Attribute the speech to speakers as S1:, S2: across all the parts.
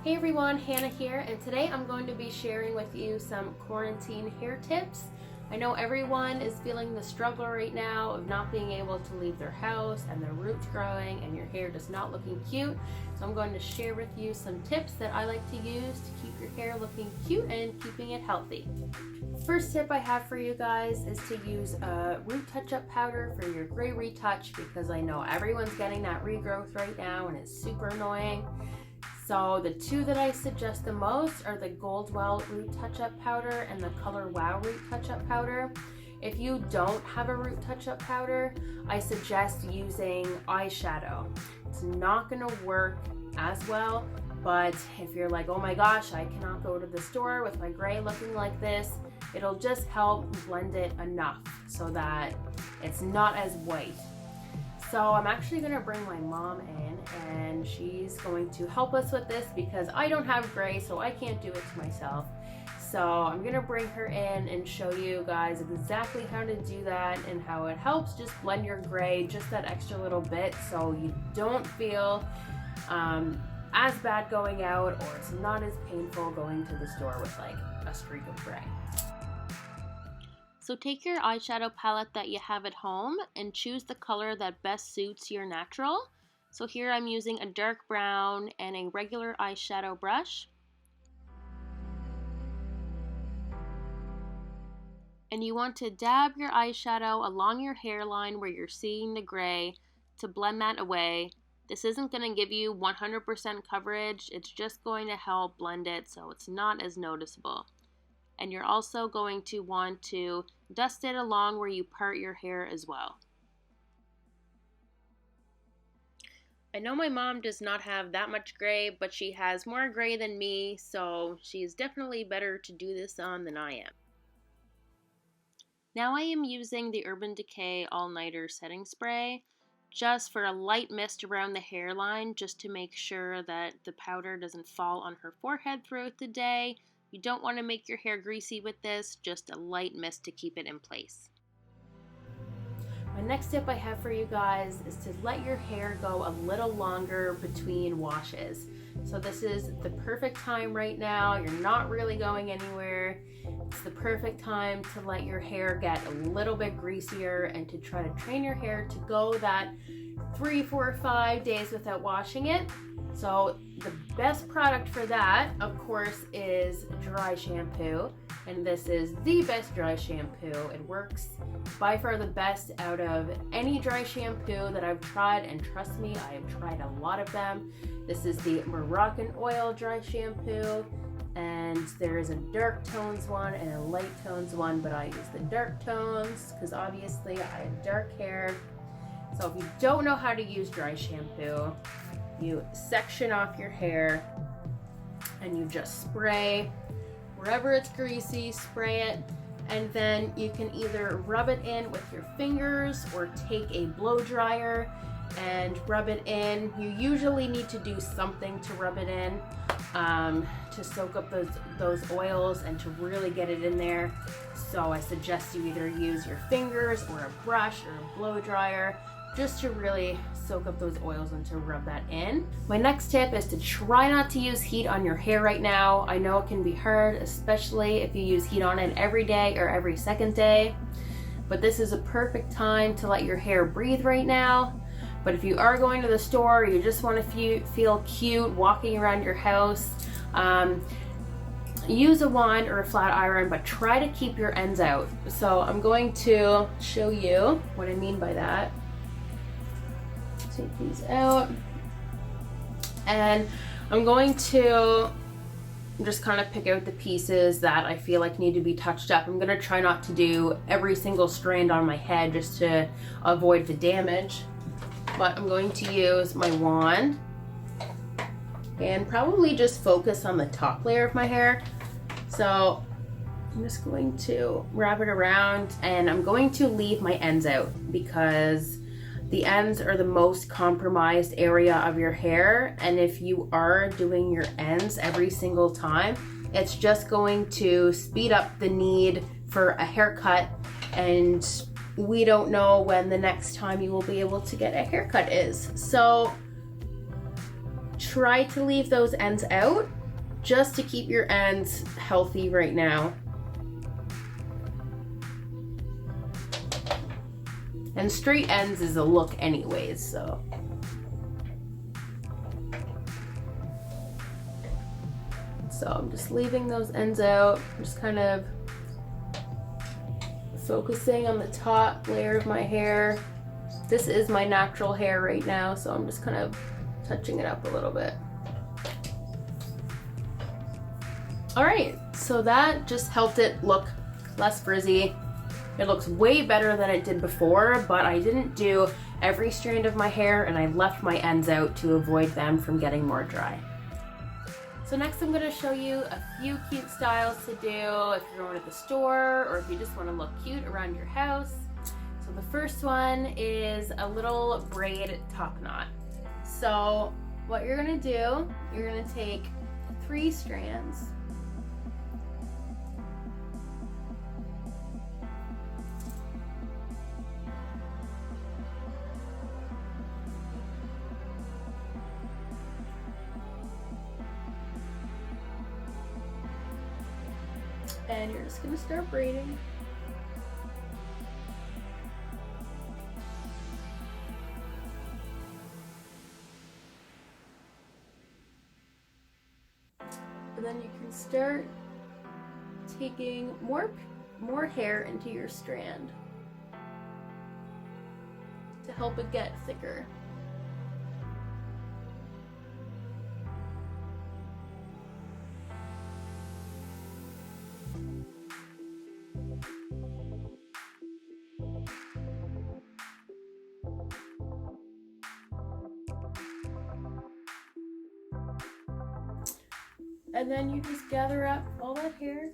S1: Hey everyone, Hannah here, and today I'm going to be sharing with you some quarantine hair tips. I know everyone is feeling the struggle right now of not being able to leave their house and their roots growing and your hair just not looking cute. So I'm going to share with you some tips that I like to use to keep your hair looking cute and keeping it healthy. First tip I have for you guys is to use a root touch-up powder for your gray retouch, because I know everyone's getting that regrowth right now and it's super annoying. So the two that I suggest the most are the Goldwell Root Touch-Up Powder and the Color Wow Root Touch-Up Powder. If you don't have a root touch-up powder, I suggest using eyeshadow. It's not going to work as well, but if you're like, oh my gosh, I cannot go to the store with my gray looking like this, it'll just help blend it enough so that it's not as white. So I'm actually going to bring my mom in and she's going to help us with this because I don't have gray, so I can't do it to myself. So I'm going to bring her in and show you guys exactly how to do that and how it helps just blend your gray just that extra little bit so you don't feel as bad going out, or it's not as painful going to the store with like a streak of gray. So take your eyeshadow palette that you have at home and choose the color that best suits your natural. So here I'm using a dark brown and a regular eyeshadow brush. And you want to dab your eyeshadow along your hairline where you're seeing the gray to blend that away. This isn't going to give you 100% coverage, it's just going to help blend it so it's not as noticeable. And you're also going to want to dust it along where you part your hair as well. I know my mom does not have that much gray, but she has more gray than me, so she's definitely better to do this on than I am. Now I am using the Urban Decay All Nighter Setting Spray just for a light mist around the hairline, just to make sure that the powder doesn't fall on her forehead throughout the day. You don't want to make your hair greasy with this, just a light mist to keep it in place. My next tip I have for you guys is to let your hair go a little longer between washes. So this is the perfect time right now. You're not really going anywhere. It's the perfect time to let your hair get a little bit greasier and to try to train your hair to go that 3, 4, 5 days without washing it. So the best product for that, of course, is dry shampoo. And this is the best dry shampoo. It works by far the best out of any dry shampoo that I've tried. And trust me, I have tried a lot of them. This is the Moroccan Oil dry shampoo. And there is a dark tones one and a light tones one, but I use the dark tones because obviously I have dark hair. So if you don't know how to use dry shampoo, you section off your hair and you just spray wherever it's greasy, spray it, and then you can either rub it in with your fingers or take a blow dryer and rub it in. You usually need to do something to rub it in to soak up those oils and to really get it in there. So I suggest you either use your fingers or a brush or a blow dryer just to really soak up those oils and to rub that in. My next tip is to try not to use heat on your hair right now. I know it can be hard, especially if you use heat on it every day or every second day, but this is a perfect time to let your hair breathe right now. But if you are going to the store, you just want to feel cute walking around your house, use a wand or a flat iron, but try to keep your ends out. So I'm going to show you what I mean by that. Take these out, and I'm going to just kind of pick out the pieces that I feel like need to be touched up. I'm going to try not to do every single strand on my head just to avoid the damage, but I'm going to use my wand and probably just focus on the top layer of my hair. So I'm just going to wrap it around, and I'm going to leave my ends out because the ends are the most compromised area of your hair, and if you are doing your ends every single time, it's just going to speed up the need for a haircut, and we don't know when the next time you will be able to get a haircut is. So try to leave those ends out just to keep your ends healthy right now. And straight ends is a look anyways, so. So I'm just leaving those ends out, just kind of focusing on the top layer of my hair. This is my natural hair right now, so I'm just kind of touching it up a little bit. All right, so that just helped it look less frizzy. It looks way better than it did before, but I didn't do every strand of my hair and I left my ends out to avoid them from getting more dry. So next I'm gonna show you a few cute styles to do if you're going to the store or if you just wanna look cute around your house. So the first one is a little braid top knot. So what you're gonna do, you're gonna take 3 strands. And you're just gonna start braiding. And then you can start taking more hair into your strand to help it get thicker. And then you just gather up all that hair.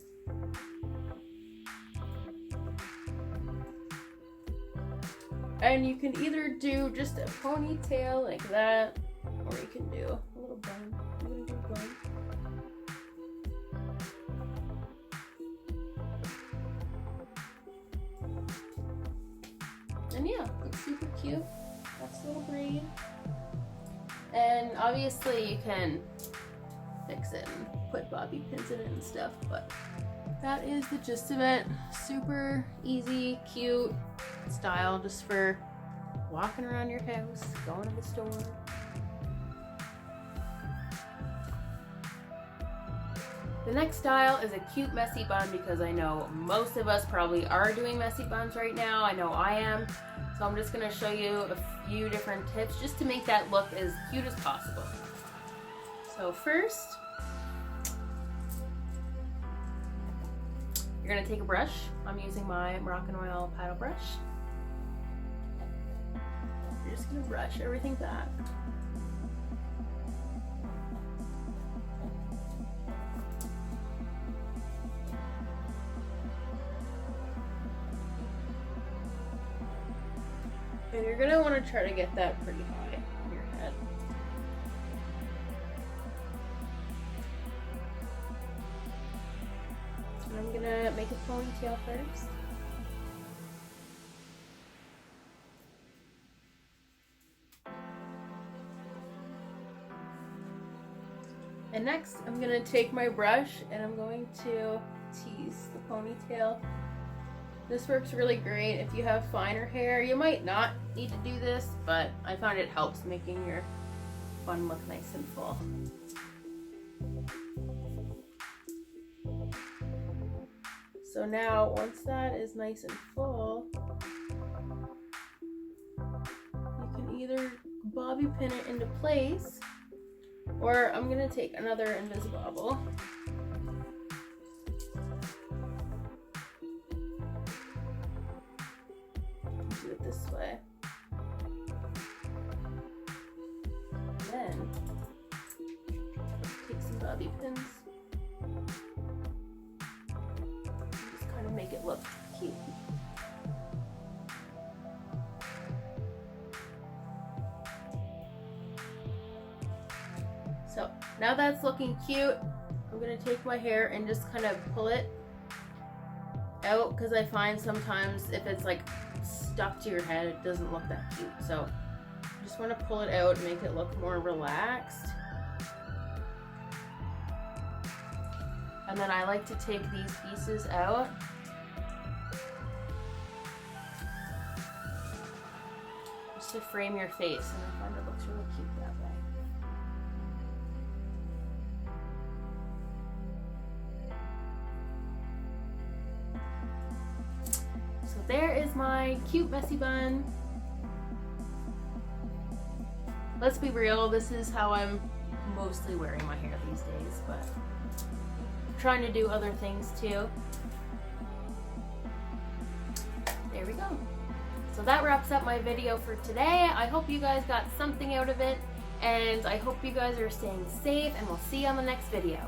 S1: And you can either do just a ponytail like that, or you can do a little bun. I'm gonna do a bun. And yeah, it's super cute. That's a little braid. And obviously you can fix it and put bobby pins in it and stuff, but that is the gist of it. Super easy, cute style just for walking around your house, going to the store. The next style is a cute messy bun because I know most of us probably are doing messy buns right now. I know I am. So I'm just going to show you a few different tips just to make that look as cute as possible. So first, you're going to take a brush. I'm using my Moroccan Oil paddle brush. You're just going to brush everything back. And you're going to want to try to get that pretty high on your head. And I'm going to make a ponytail first. And next, I'm going to take my brush and I'm going to tease the ponytail. This works really great if you have finer hair. You might not need to do this, but I find it helps making your bun look nice and full. So now, once that is nice and full, you can either bobby pin it into place, or I'm gonna take another Invisibobble. Do it this way. Then take some bobby pins. Just kind of make it look cute. So now that's looking cute, I'm gonna take my hair and just kind of pull it out because I find sometimes if it's like stuck to your head, it doesn't look that cute. So you just want to pull it out and make it look more relaxed. And then I like to take these pieces out. Just to frame your face, and I find it looks really cute that way. So there is my cute messy bun. Let's be real, this is how I'm mostly wearing my hair these days, but I'm trying to do other things too. There we go. So that wraps up my video for today. I hope you guys got something out of it, and I hope you guys are staying safe, and we'll see you on the next video.